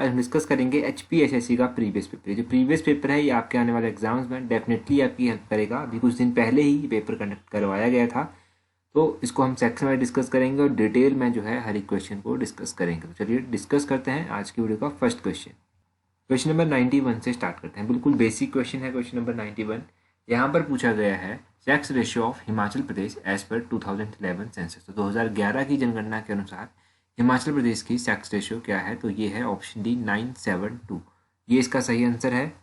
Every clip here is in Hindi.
हम डिस्कस करेंगे HPSSC का प्रीवियस पेपर। जो प्रीवियस पेपर है ये आपके आने वाले एग्जाम्स में डेफिनेटली आपकी हेल्प करेगा। अभी कुछ दिन पहले ही पेपर कंडक्ट करवाया गया था, तो इसको हम सेक्शन में डिस्कस करेंगे और डिटेल में जो है हर एक क्वेश्चन को डिस्कस करेंगे। तो चलिए डिस्कस करते हैं आज की वीडियो का फर्स्ट क्वेश्चन। क्वेश्चन नंबर 91 से स्टार्ट करते हैं। बिल्कुल बेसिक क्वेश्चन है क्वेश्चन नंबर 91। यहाँ पर पूछा गया है sex ratio of Himachal Pradesh as per 2011 census. तो 2011 की जनगणना के अनुसार हिमाचल प्रदेश की सेक्स रेशियो क्या है? तो ये है ऑप्शन डी 972। ये इसका सही आंसर है।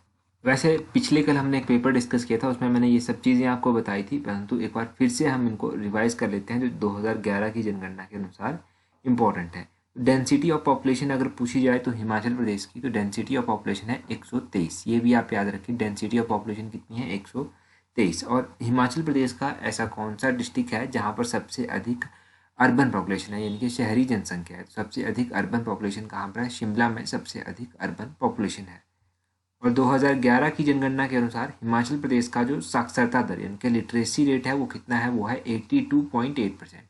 वैसे पिछले कल हमने एक पेपर डिस्कस किया था, उसमें मैंने ये सब चीज़ें आपको बताई थी, परंतु एक बार फिर से हम इनको रिवाइज कर लेते हैं जो 2011 की जनगणना के अनुसार इम्पोर्टेंट है। डेंसिटी ऑफ पॉपुलेशन अगर पूछी जाए तो हिमाचल प्रदेश की, तो डेंसिटी ऑफ पॉपुलेशन है 123। ये भी आप याद रखिए, डेंसिटी ऑफ पॉपुलेशन कितनी है? 123। और हिमाचल प्रदेश का ऐसा कौन सा डिस्ट्रिक्ट है जहाँ पर सबसे अधिक अर्बन पॉपुलेशन है, यानी कि शहरी जनसंख्या है? तो सबसे अधिक अर्बन पॉपुलेशन कहाँ पर है? शिमला में सबसे अधिक अर्बन पॉपुलेशन है। और 2011 की जनगणना के अनुसार हिमाचल प्रदेश का जो साक्षरता दर यानी कि लिटरेसी रेट है वो कितना है? वो है 82.8%।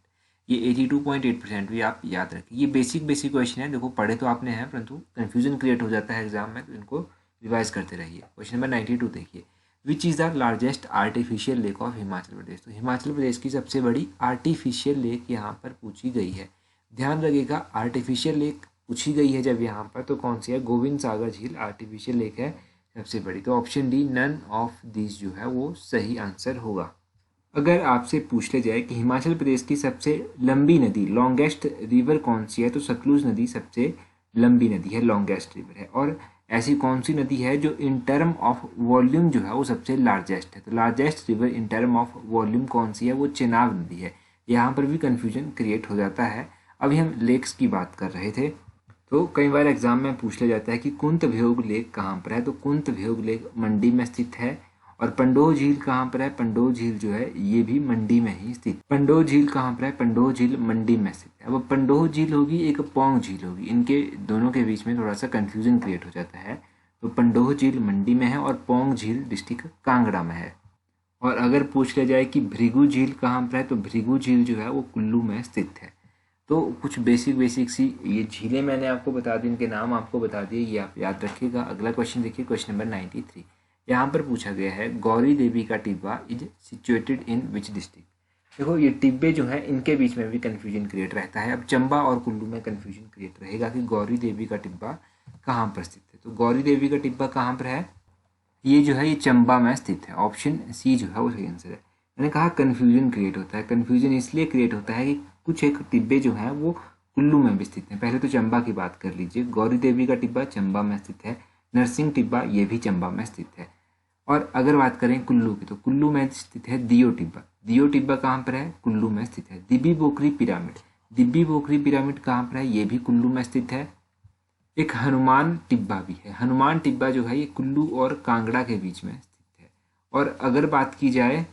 ये 82.8% भी आप याद रखिए। ये बेसिक क्वेश्चन है, देखो पढ़े तो आपने हैं परंतु कन्फ्यूजन क्रिएट हो जाता है एग्जाम में, तो इनको रिवाइज करते रहिए। क्वेश्चन नंबर 92 देखिए, which is the largest artificial lake of Himachal Pradesh? तो हिमाचल प्रदेश की सबसे बड़ी आर्टिफिशियल लेक यहाँ पर पूछी गई है। ध्यान रखिएगा, आर्टिफिशियल लेक पूछी गई है जब यहाँ पर, तो कौन सी है? गोविंद सागर झील आर्टिफिशियल लेक है सबसे बड़ी। तो option D none of this जो है वो सही आंसर होगा। अगर आपसे पूछ ले जाए कि हिमाचल प्रदेश की सबसे लंबी नदी, लॉन्गेस्ट रिवर कौन सी है? तो सतलुज नदी सबसे लंबी नदी है, लॉन्गेस्ट रिवर है। और ऐसी कौन सी नदी है जो इन टर्म ऑफ वॉल्यूम जो है वो सबसे लार्जेस्ट है? तो largest river in term of volume कौन सी है? वो चेनाब नदी है। यहाँ पर भी कन्फ्यूजन क्रिएट हो जाता है। अभी हम लेक्स की बात कर रहे थे, तो कई बार एग्जाम में पूछ लिया जाता है कि कुंतभ्योग लेक कहाँ पर है? तो कुंतभ्योग लेक मंडी में स्थित है। और पंडोह झील कहाँ पर है? पंडोह झील जो है ये भी मंडी में ही स्थित। पंडोह झील कहाँ पर है? पंडोह झील मंडी में स्थित है। अब पंडोह झील होगी एक पौंग झील होगी, इनके दोनों के बीच में थोड़ा सा कंफ्यूजन क्रिएट हो जाता है। तो पंडोह झील मंडी में है और पौंग झील डिस्ट्रिक्ट कांगड़ा में है। और अगर पूछ लिया जाए कि भृगु झील कहाँ पर है? तो भृगु झील जो है वो कुल्लू में स्थित है। तो कुछ बेसिक सी ये झीलें मैंने आपको बता दी, इनके नाम आपको बता दिए, ये आप याद रखिएगा। अगला क्वेश्चन देखिए, क्वेश्चन नंबर 93। यहाँ पर पूछा गया है गौरी देवी का Tibba is situated in which district? देखो ये टिब्बे जो हैं इनके बीच में भी कन्फ्यूजन क्रिएट रहता है। अब चंबा और कुल्लू में कन्फ्यूजन क्रिएट रहेगा कि गौरी देवी का टिब्बा कहाँ पर स्थित है। तो गौरी देवी का टिब्बा कहाँ पर है? ये जो है ये चंबा में स्थित है। ऑप्शन सी जो है वो सही आंसर है। मैंने कहा कन्फ्यूजन क्रिएट होता है। कन्फ्यूजन इसलिए क्रिएट होता है कि कुछ एक टिब्बे जो हैं वो कुल्लू में भी स्थित हैं। पहले तो चंबा की बात कर लीजिए, गौरी देवी का टिब्बा चंबा में स्थित है, नरसिंह टिब्बा ये भी चंबा में स्थित है। और अगर बात करें कुल्लू की, तो कुल्लू में स्थित है दियो टिब्बा। दियो टिब्बा कहाँ पर है? कुल्लू में स्थित है। दिब्बी बोकरी पिरामिड, दिब्बी बोकरी पिरामिड कहाँ पर है? ये भी कुल्लू में स्थित है। एक हनुमान टिब्बा भी है, हनुमान टिब्बा जो है ये कुल्लू और कांगड़ा के बीच में स्थित है। और अगर बात की जाए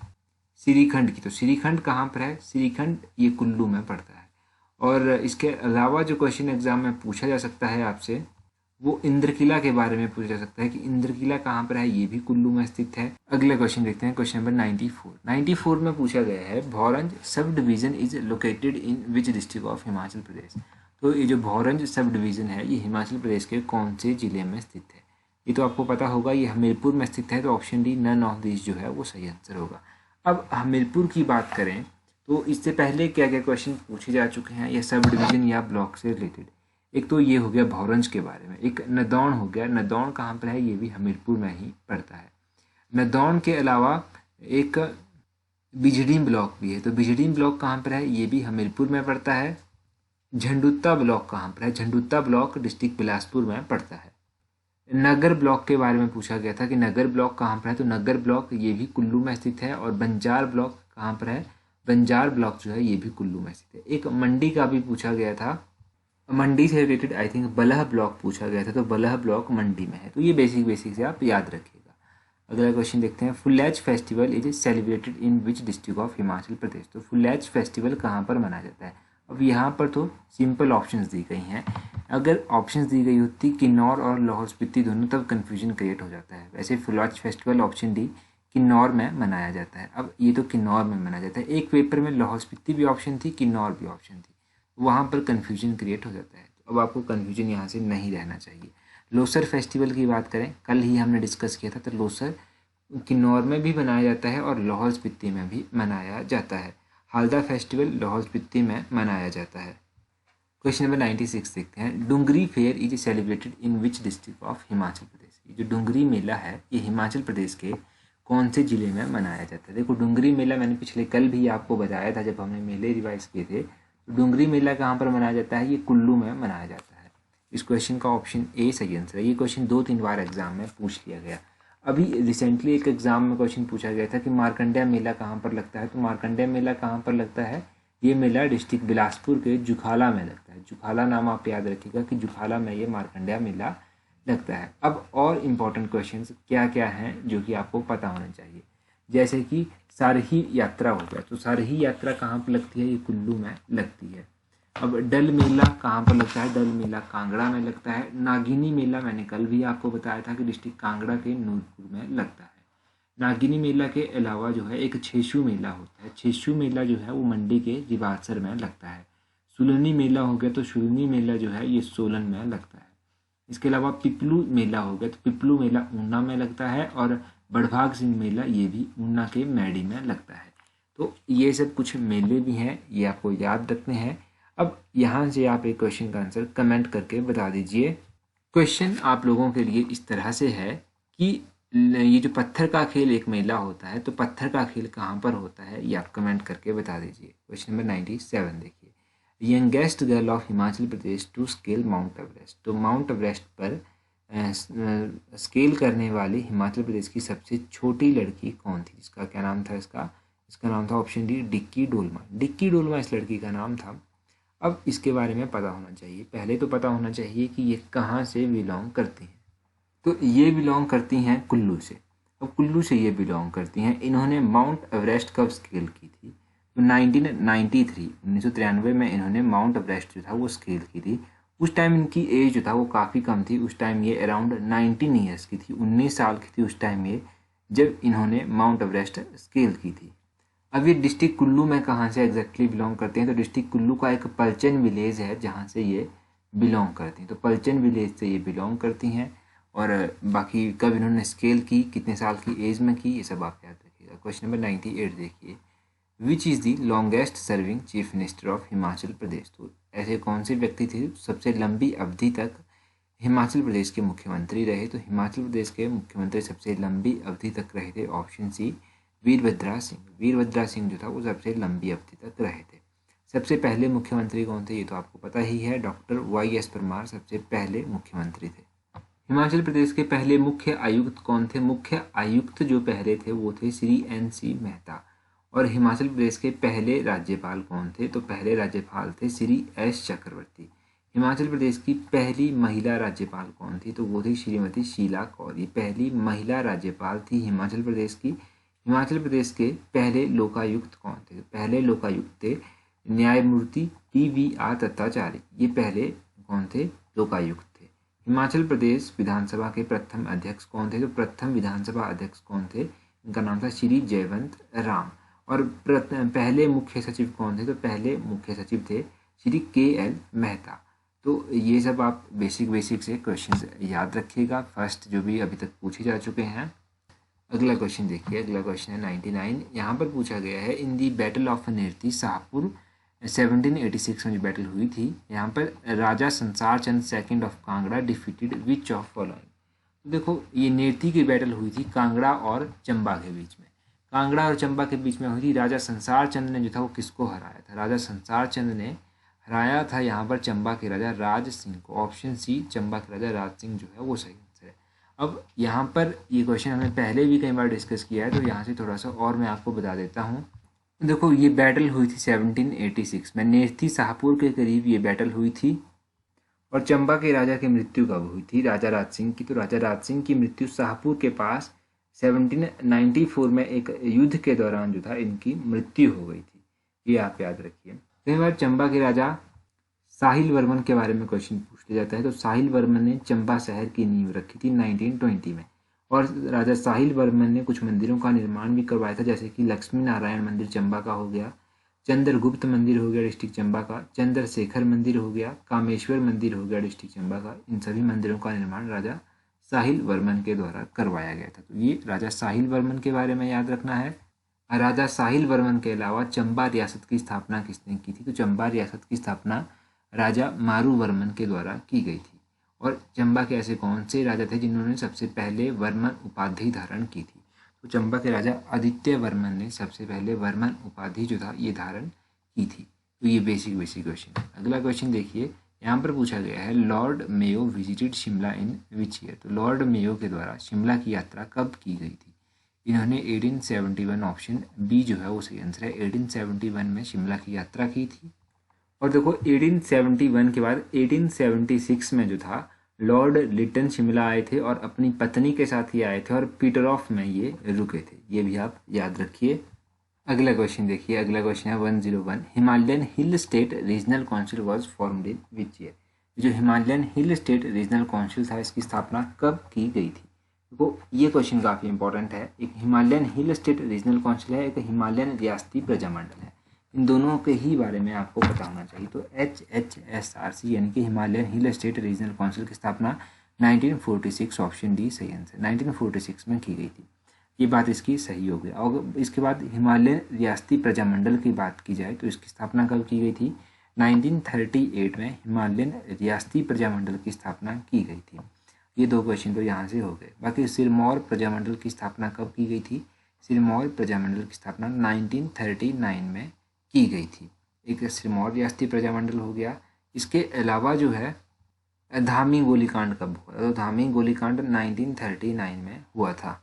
श्रीखंड की, तो श्रीखंड कहाँ पर है? श्रीखंड ये कुल्लू में पड़ता है। और इसके अलावा जो क्वेश्चन एग्जाम में पूछा जा सकता है आपसे, वो इंद्रकिला के बारे में पूछा जा सकता है कि इंद्रकिला कहाँ पर है? ये भी कुल्लू में स्थित है। अगले क्वेश्चन देखते हैं, क्वेश्चन नंबर 94। 94 में पूछा गया है Bhoranj sub division is located in which district of Himachal Pradesh? तो ये जो भौरंज सब डिवीजन है ये हिमाचल प्रदेश के कौन से जिले में स्थित है? ये तो आपको पता होगा, ये हमीरपुर में स्थित है। तो option D none of this जो है वो सही आंसर होगा। अब हमीरपुर की बात करें तो इससे पहले क्या क्या क्वेश्चन पूछे जा चुके हैं या सब डिवीजन या ब्लॉक से रिलेटेड? एक तो ये हो गया भौरंज के बारे में, एक नदौन हो गया। नदौन कहाँ पर है? ये भी हमीरपुर में ही पड़ता है। नदौन के अलावा एक बिजड़ीम ब्लॉक भी है, तो बिजड़ीम ब्लॉक कहाँ पर है? ये भी हमीरपुर में पड़ता है। झंडुत्ता ब्लॉक कहाँ पर है? झंडुत्ता ब्लॉक डिस्ट्रिक्ट बिलासपुर में पड़ता है। नगर ब्लॉक के बारे में पूछा गया था कि नगर ब्लॉक कहाँ पर है? तो नगर ब्लॉक ये भी कुल्लू में स्थित है। और बंजार ब्लॉक कहाँ पर है? बंजार ब्लॉक जो है ये भी कुल्लू में स्थित है। एक मंडी का भी पूछा गया था, मंडी से related I think Balh block पूछा गया था, तो बलह ब्लॉक मंडी में है। तो ये बेसिक से आप याद रखिएगा। अगला क्वेश्चन देखते हैं, Phulaich festival is celebrated in which district of Himachal Pradesh? तो फुलेज फेस्टिवल कहाँ पर मनाया जाता है? अब यहाँ पर तो सिंपल ऑप्शंस दी गई हैं। अगर ऑप्शंस दी गई होती किन्नौर और लाहौल स्पीति दोनों, तब कन्फ्यूजन क्रिएट हो जाता है। वैसे फुलेज फेस्टिवल ऑप्शन डी किन्नौर में मनाया जाता है। अब ये तो किन्नौर में मनाया जाता है। एक पेपर में लाहौल स्पीति भी ऑप्शन थी, किन्नौर भी ऑप्शन थी, वहाँ पर कन्फ्यूजन क्रिएट हो जाता है। तो अब आपको कन्फ्यूजन यहाँ से नहीं रहना चाहिए। लोसर फेस्टिवल की बात करें, कल ही हमने डिस्कस किया था, तो लोसर किन्नौर में भी मनाया जाता है और लाहौल स्पीति में भी मनाया जाता है। हालदा फेस्टिवल लाहौल स्पीति में मनाया जाता है। क्वेश्चन नंबर 96 देखते हैं। Dungri fair is celebrated in which district of Himachal Pradesh. ये जो डुंगरी मेला है ये हिमाचल प्रदेश के कौन से जिले में मनाया जाता है। देखो डुंगरी मेला मैंने पिछले कल भी आपको बताया था जब हमने मेले रिवाइज किए थे। तो डुंगरी मेला कहाँ पर मनाया जाता है, ये कुल्लू में मनाया जाता है। इस क्वेश्चन का ऑप्शन ए सही आंसर है। ये क्वेश्चन 2-3 बार एग्जाम में पूछ लिया गया। अभी रिसेंटली एक एग्जाम में क्वेश्चन पूछा गया था कि मार्कंडेय मेला कहाँ पर लगता है। तो मार्कंडेय मेला कहाँ पर लगता है, ये मेला डिस्ट्रिक्ट बिलासपुर के जुखाला में लगता है। जुखाला नाम आप याद रखिएगा कि जुखाला में ये मार्कंडेय मेला लगता है। अब और इम्पोर्टेंट क्वेश्चंस क्या क्या हैं जो कि आपको पता होना चाहिए, जैसे कि सारही यात्रा हो गया। तो सारही यात्रा कहाँ पर लगती है, ये कुल्लू में लगती है। अब डल मेला कहाँ पर लगता है, डल मेला कांगड़ा में लगता है। नागिनी मेला मैंने कल भी आपको बताया था कि डिस्ट्रिक्ट कांगड़ा के नूरपुर में लगता है। नागिनी मेला के अलावा जो है एक छेशु मेला होता है। छेशु मेला जो है वो मंडी के जिवासर में लगता है। सुलनी मेला हो गया, तो सुलनी मेला जो है ये सोलन में लगता है। इसके अलावा पिपलू मेला हो गया, तो पिपलू मेला ऊना में लगता है। और बड़भाग सिंह मेला ये भी ऊना के मैडी में लगता है। तो ये सब कुछ मेले भी हैं, ये आपको याद रखने हैं। अब यहाँ से आप एक क्वेश्चन का आंसर कमेंट करके बता दीजिए। क्वेश्चन आप लोगों के लिए इस तरह से है कि ये जो पत्थर का खेल एक मेला होता है, तो पत्थर का खेल कहाँ पर होता है, ये आप कमेंट करके बता दीजिए। क्वेश्चन नंबर 97 देखिए। Youngest girl of Himachal Pradesh to scale Mount Everest. तो माउंट एवरेस्ट पर स्केल करने वाली हिमाचल प्रदेश की सबसे छोटी लड़की कौन थी, इसका क्या नाम था, इसका नाम था option D dicky Dolma. Dicky Dolma इस लड़की का नाम था। अब इसके बारे में पता होना चाहिए, पहले तो पता होना चाहिए कि ये कहाँ से बिलोंग करती हैं। तो ये बिलोंग करती हैं कुल्लू से। अब कुल्लू से ये बिलोंग करती हैं। इन्होंने माउंट एवरेस्ट कब स्केल की थी, तो 1993 में इन्होंने माउंट एवरेस्ट जो था वो स्केल की थी। उस टाइम इनकी एज जो था वो काफ़ी कम थी। उस टाइम ये अराउंड 19 ईयर्स की थी, 19 साल की थी उस टाइम ये, जब इन्होंने माउंट एवरेस्ट स्केल की थी। अब ये डिस्ट्रिक्ट कुल्लू में कहाँ से एग्जैक्टली बिलोंग करते हैं, तो डिस्ट्रिक्ट कुल्लू का एक पलचन विलेज है जहाँ से ये बिलोंग करती हैं। तो पलचन विलेज से ये बिलोंग करती हैं। और बाकी कब इन्होंने स्केल की, कितने साल की एज में की, ये सब आप याद रखिएगा। क्वेश्चन नंबर 98 देखिए। Which is the longest serving chief minister of Himachal Pradesh. तो ऐसे कौन से व्यक्ति थे सबसे लंबी अवधि तक हिमाचल प्रदेश के मुख्यमंत्री रहे। तो हिमाचल प्रदेश के मुख्यमंत्री सबसे लंबी अवधि तक रहे थे, ऑप्शन सी वीरभद्रा सिंह। वीरभद्रा सिंह जो था वो सबसे लंबी अवधि तक रहे थे। सबसे पहले मुख्यमंत्री कौन थे, ये तो आपको पता ही है, डॉक्टर YS परमार सबसे पहले मुख्यमंत्री थे। हिमाचल प्रदेश के पहले मुख्य आयुक्त कौन थे, मुख्य आयुक्त जो पहले थे वो थे श्री NC मेहता। और हिमाचल प्रदेश के पहले राज्यपाल कौन थे, तो पहले राज्यपाल थे श्री S चक्रवर्ती। हिमाचल प्रदेश की पहली महिला राज्यपाल कौन थी, तो वो थी श्रीमती शीला कौर। ये पहली महिला राज्यपाल थी हिमाचल प्रदेश की। हिमाचल प्रदेश के पहले लोकायुक्त कौन थे, पहले लोकायुक्त थे न्यायमूर्ति TVR दत्ताचार्य। ये पहले कौन थे, लोकायुक्त थे। हिमाचल प्रदेश विधानसभा के प्रथम अध्यक्ष कौन थे, तो प्रथम विधानसभा अध्यक्ष कौन थे, इनका नाम था श्री जयवंत राम। और पहले मुख्य सचिव कौन थे, तो पहले मुख्य सचिव थे श्री KL मेहता। तो ये सब आप बेसिक से क्वेश्चंस याद रखिएगा, फर्स्ट जो भी अभी तक पूछे जा चुके हैं। अगला क्वेश्चन देखिए। अगला क्वेश्चन है 99। यहाँ पर पूछा गया है इन दी बैटल ऑफ नेरती शाहपुर 1786 में जो बैटल हुई थी, यहाँ पर Raja Sansar Chand second of Kangra defeated which of following. तो देखो ये नेरती की बैटल हुई थी कांगड़ा और चंबा के बीच में। कांगड़ा और चंबा के बीच में हुई थी। राजा संसार चंद ने जो था वो किसको हराया था, राजा संसार चंद ने हराया था यहाँ पर चंबा के राजा राज सिंह को। ऑप्शन सी चंबा के राजा राज सिंह जो है वो सही आंसर है। अब यहाँ पर ये क्वेश्चन हमने पहले भी कई बार डिस्कस किया है, तो यहाँ से थोड़ा सा और मैं आपको बता देता हूँ। देखो ये बैटल हुई थी 1786 में, नेरती शाहपुर के करीब ये बैटल हुई थी। और चंबा के राजा की मृत्यु कब हुई थी, राजा राज सिंह की। तो राजा राज सिंह की मृत्यु शाहपुर के पास 1794 में एक युद्ध के दौरान जो था इनकी मृत्यु हो गई थी, ये आप याद रखिए। कई बार चंबा के राजा साहिल वर्मन के बारे में क्वेश्चन पूछ लिया जाता है। तो साहिल वर्मन ने चंबा शहर की नींव रखी थी 1920 में। और राजा साहिल वर्मन ने कुछ मंदिरों का निर्माण भी करवाया था, जैसे कि लक्ष्मी नारायण मंदिर चंबा का हो गया, चंद्रगुप्त मंदिर हो गया डिस्ट्रिक्ट चंबा का, चंद्रशेखर मंदिर हो गया, कामेश्वर मंदिर हो गया डिस्ट्रिक्ट चंबा का। इन सभी मंदिरों का निर्माण राजा साहिल वर्मन के द्वारा करवाया गया था। तो ये राजा साहिल वर्मन के बारे में याद रखना है। राजा साहिल वर्मन के अलावा चंबा रियासत की स्थापना किसने की थी? तो चंबा रियासत की स्थापना राजा मारू वर्मन के द्वारा की गई थी। और चंबा के ऐसे कौन से राजा थे जिन्होंने सबसे पहले वर्मन उपाधि धारण की थी? तो चंबा के राजा आदित्य वर्मन ने सबसे पहले वर्मन उपाधि जो था ये धारण की थी। तो ये बेसिक क्वेश्चन है। अगला क्वेश्चन देखिए, यहाँ पर पूछा गया है Lord Mayo visited Shimla in which year? तो लॉर्ड मेयो के द्वारा शिमला की यात्रा कब की गई थी? इन्होंने 1871, ऑप्शन बी जो है वो सही आंसर है। 1871 में शिमला की यात्रा की थी। और देखो 1871 के बाद 1876 में जो था लॉर्ड लिटन शिमला आए थे और अपनी पत्नी के साथ ही आए थे और पीटरऑफ में ये रुके थे। ये भी आप याद रखिए। अगला क्वेश्चन देखिए, अगला क्वेश्चन है 101, Himalayan hill state regional council was formed in which year? जो Himalayan hill state regional council था इसकी स्थापना कब की गई थी? देखो ये क्वेश्चन काफ़ी इंपॉर्टेंट है। एक Himalayan hill state regional council है, एक हिमालयन रियासती प्रजामंडल है। इन दोनों के ही बारे में आपको पता होना चाहिए। तो HHSRC यानी कि Himalayan hill state regional council की स्थापना 1946, ऑप्शन डी सही आंसर, 1946 में की गई थी। ये बात इसकी सही हो गई। और इसके बाद हिमालयन रियासती प्रजामंडल की बात की जाए तो इसकी स्थापना कब की गई थी? 1938 में हिमालयन रियासती प्रजामंडल की स्थापना की गई थी। ये दो क्वेश्चन तो यहाँ से हो गए। बाकी सिरमौर प्रजामंडल की स्थापना कब की गई थी? सिरमौर प्रजामंडल की स्थापना 1939 में की गई थी। एक सिरमौर रियासती प्रजामंडल हो गया। इसके अलावा जो है धामी गोलीकांड कब हुआ? तो धामी गोलीकांड 1939 में हुआ था।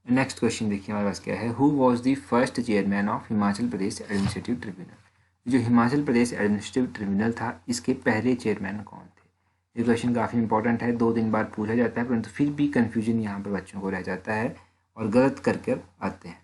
नेक्स्ट क्वेश्चन देखिए हमारे पास क्या है, who was the first chairman of Himachal Pradesh administrative tribunal? जो हिमाचल प्रदेश एडमिनिस्ट्रेटिव ट्रिब्यूनल था इसके पहले चेयरमैन कौन थे? ये क्वेश्चन काफ़ी इंपॉर्टेंट है, 2 दिन बाद पूछा जाता है, परंतु फिर भी कन्फ्यूजन यहाँ पर बच्चों को रह जाता है और गलत करके आते हैं।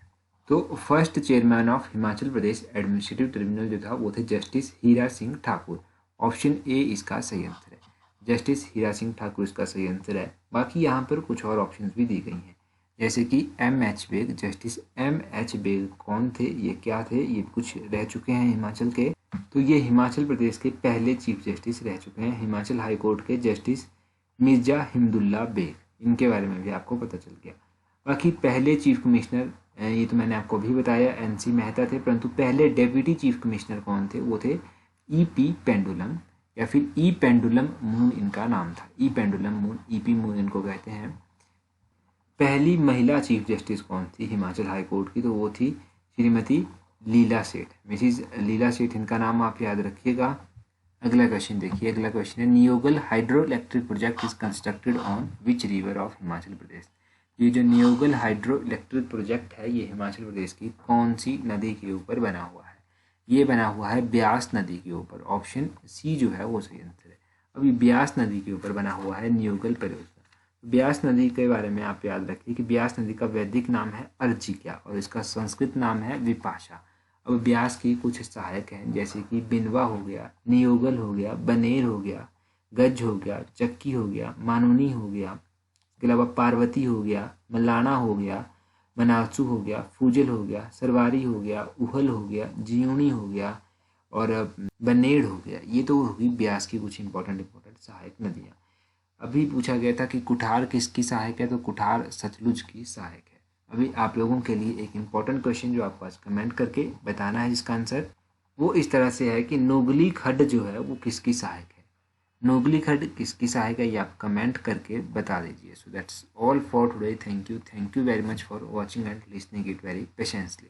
तो first chairman of Himachal Pradesh administrative tribunal जो था वो थे justice Hira Singh Thakur. Option A इसका सही आंसर है, जस्टिस हीरा सिंह ठाकुर इसका सही आंसर है। बाकी यहाँ पर कुछ और ऑप्शंस भी दी गई हैं, जैसे कि M.H. Bag. Justice M.H. Bag कौन थे, ये क्या थे, ये कुछ रह चुके हैं हिमाचल के। तो ये हिमाचल प्रदेश के पहले चीफ जस्टिस रह चुके हैं। हिमाचल हाई कोर्ट के जस्टिस मिर्जा हिमदुल्ला बेग, इनके बारे में भी आपको पता चल गया। बाकी पहले चीफ कमिश्नर ये तो मैंने आपको भी बताया N.C. मेहता थे, परंतु पहले डेप्यूटी चीफ कमिश्नर कौन थे? वो थे E.P. पेंडुलम या फिर ई पेंडुलम मून इनका नाम था। ई पेंडुलम मून, E.P. मून इनको कहते हैं। पहली महिला चीफ जस्टिस कौन थी हिमाचल हाई कोर्ट की? तो वो थी श्रीमती लीला सेठ, मिसिज लीला सेठ इनका नाम आप याद रखिएगा। अगला क्वेश्चन देखिए, अगला क्वेश्चन है Neugal hydro electric project is constructed on which river of Himachal Pradesh? ये जो नियोगल हाइड्रो इलेक्ट्रिक प्रोजेक्ट है ये हिमाचल प्रदेश की कौन सी नदी के ऊपर बना हुआ है? ये बना हुआ है ब्यास नदी के ऊपर। ऑप्शन सी जो है वो सही आंसर है। अभी ब्यास नदी के ऊपर बना हुआ है नियोगल परियोजना। ब्यास नदी के बारे में आप याद रखिए कि ब्यास नदी का वैदिक नाम है अर्चिक्या और इसका संस्कृत नाम है विपाशा। अब ब्यास की कुछ सहायक हैं जैसे कि बिनवा हो गया, नियोगल हो गया, बनेर हो गया, गज हो गया, चक्की हो गया, मानूनी हो गया, इसके अलावा पार्वती हो गया, मलाना हो गया, मनासू हो गया, फूजल हो गया, सरवारी हो गया, उहल हो गया, जियोनी हो गया और बनेड़ हो गया। ये तो होगी ब्यास की कुछ इंपॉर्टेंट सहायक नदियाँ। अभी पूछा गया था कि कुठार किसकी सहायक है? तो कुठार सतलुज की सहायक है। अभी आप लोगों के लिए एक इम्पॉर्टेंट क्वेश्चन जो आपको आज कमेंट करके बताना है जिसका आंसर वो इस तरह से है कि नोगली खड्ड जो है वो किसकी सहायक है? नोगली खड्ड किसकी सहायक है ये आप कमेंट करके बता दीजिए। So that's all for today. Thank you very much for watching and listening it very patiently.